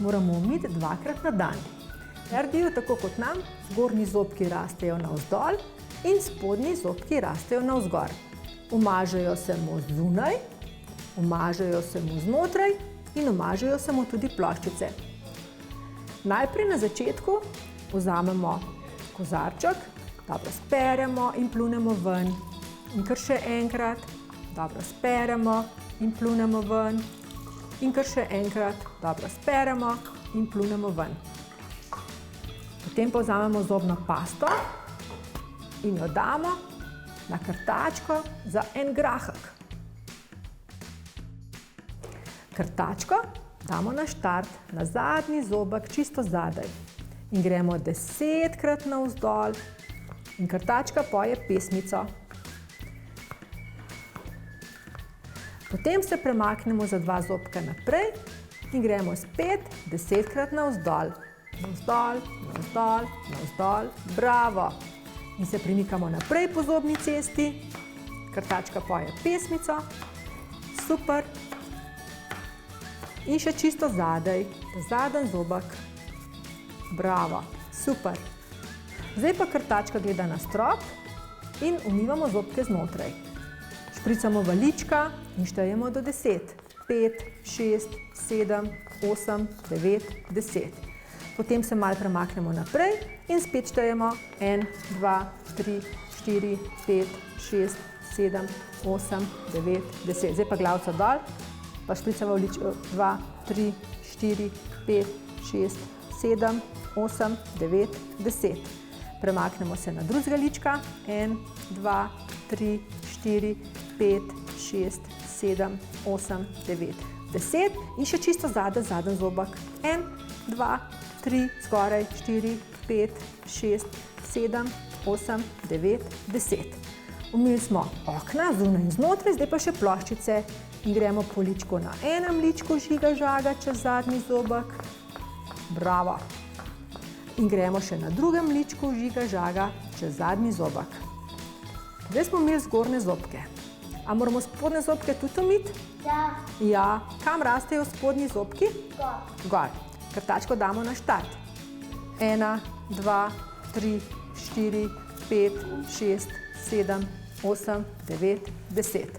moramo umiti 2-krat na dan. Naredijo tako kot nam, zgornji zobki rastejo navzdol in spodnji zobki rastejo navzgor. Umažejo se mu zunaj, umažejo se mu znotraj in umažejo se mu tudi ploščice. Najprej na začetku vzamemo kozarček, dobro speremo in pljunemo ven. In kar še enkrat, dobro speremo in pljunemo ven. In kar še enkrat, dobro speremo in pljunemo ven. Potem pa vzamemo zobno pasto in jo damo na krtačko za 1 grahek. Krtačko damo na štart, na zadnji zobek, čisto zadaj. In gremo 10-krat navzdol in krtačka poje pesmico. Potem se premaknemo za 2 zobka naprej in gremo spet 10-krat navzdol. Navzdol, navzdol, navzdol, bravo! In se premikamo naprej po zobni cesti. Krtačka poje pesmico. Super! In še čisto zadaj, zadnji zobek. Bravo! Super! Zdaj pa krtačka gleda na strop in umivamo zobke znotraj. Špricamo v lička in štejemo do 10. 5, 6, 7, 8, 9, 10. Potem se malo premaknemo naprej in spet štejemo 1, 2, 3, 4, 5, 6, 7, 8, 9, 10. Zdaj pa glavico dol, pa špricamo v ličko 2, 3, 4, 5, 6, 7, 8, 9, 10. Premaknemo se na drugega lička. 1, 2, 3, 4, 5, 6, 7, 8, 9, 10. In še čisto zadnji zobek. 1, 2, 3, zgoraj, 4, 5, 6, 7, 8, 9, 10. Umili smo okna, zunaj in znotraj, zdaj pa še ploščice. In gremo po ličku na enem ličku žiga žaga čez zadnji zobek. Bravo! In gremo še na drugem ličku žiga žaga čez zadnji zobek. Zdaj smo umili zgornje zobke. A moramo spodnje zobke tudi umiti? Ja. Ja. Kam rastejo spodnji zobki? Gor. Gor. Krtačko damo na štart. 1, 2, 3, 4, 5, 6, 7, 8, 9, 10.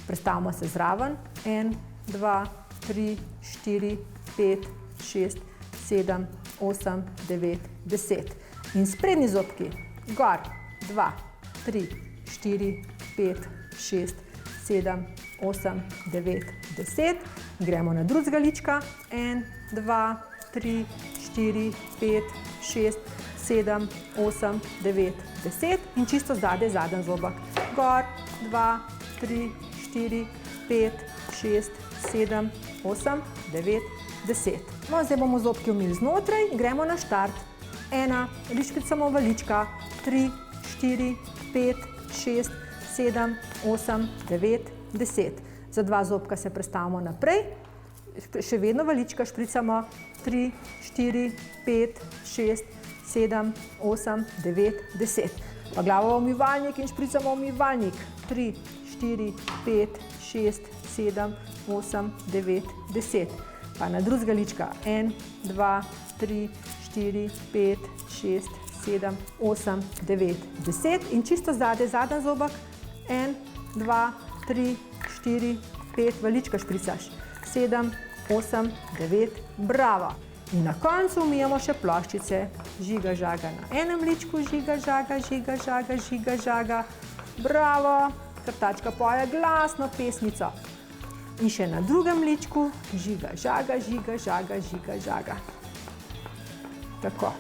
Prestavimo se zraven. 1, 2, 3, 4, 5, 6, 7, 8, 9, 10. In sprednji zobki. Gor. 2, 3, 4, 5, 6, 7, 8, 9, 10. Gremo na drugega lička. 1, 2, 3, 4, 5, 6, 7, 8, 9, 10. In čisto zadaj zadnji zobek. Gor. 2, 3, 4, 5, 6, 7, 8, 9, 10. No, zdaj bomo zobki umili znotraj in gremo na štart. 1, špricamo v lička. 3, 4, 5, 6, 7, 8, 9, 10. Za 2 zobka se prestavimo naprej. Še vedno v lička špricamo. 3, 4, 5, 6, 7, 8, 9, 10. Pa glavo v umivalnik in špricamo v umivalnik. 3, 4, 5, 6, 7, 8, 9, 10. Pa na drugega lička. 1, 2, 3, 4, 5, 6, 7, 8, 9, 10. In čisto zadaj zadnji zobek. 1, 2, 3, 4, 5, v lička špricaš. 7, 8, 9, bravo! In na koncu umijemo še ploščice. Žiga žaga na enem ličku, žiga žaga, žiga žaga, žiga žaga. Bravo! Krtačka poje glasno pesmico. In še na drugem ličku. Žiga žaga, žiga žaga, žiga žaga. Tako.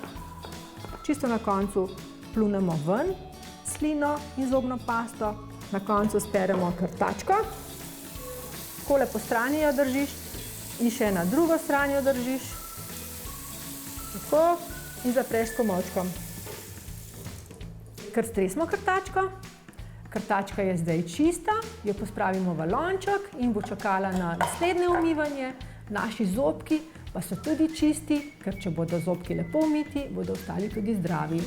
Čisto na koncu pljunemo ven slino in zobno pasto. Na koncu speremo krtačko. Takole po strani jo držiš in še na drugo stran jo držiš. Tako. In zapreš s komolčkom. Kar stresimo krtačko. Krtačka je zdaj čista, jo pospravimo v lonček in bo čakala na naslednje umivanje. Naši zobki pa so tudi čisti, ker če bodo zobki lepo umiti, bodo ostali tudi zdravi.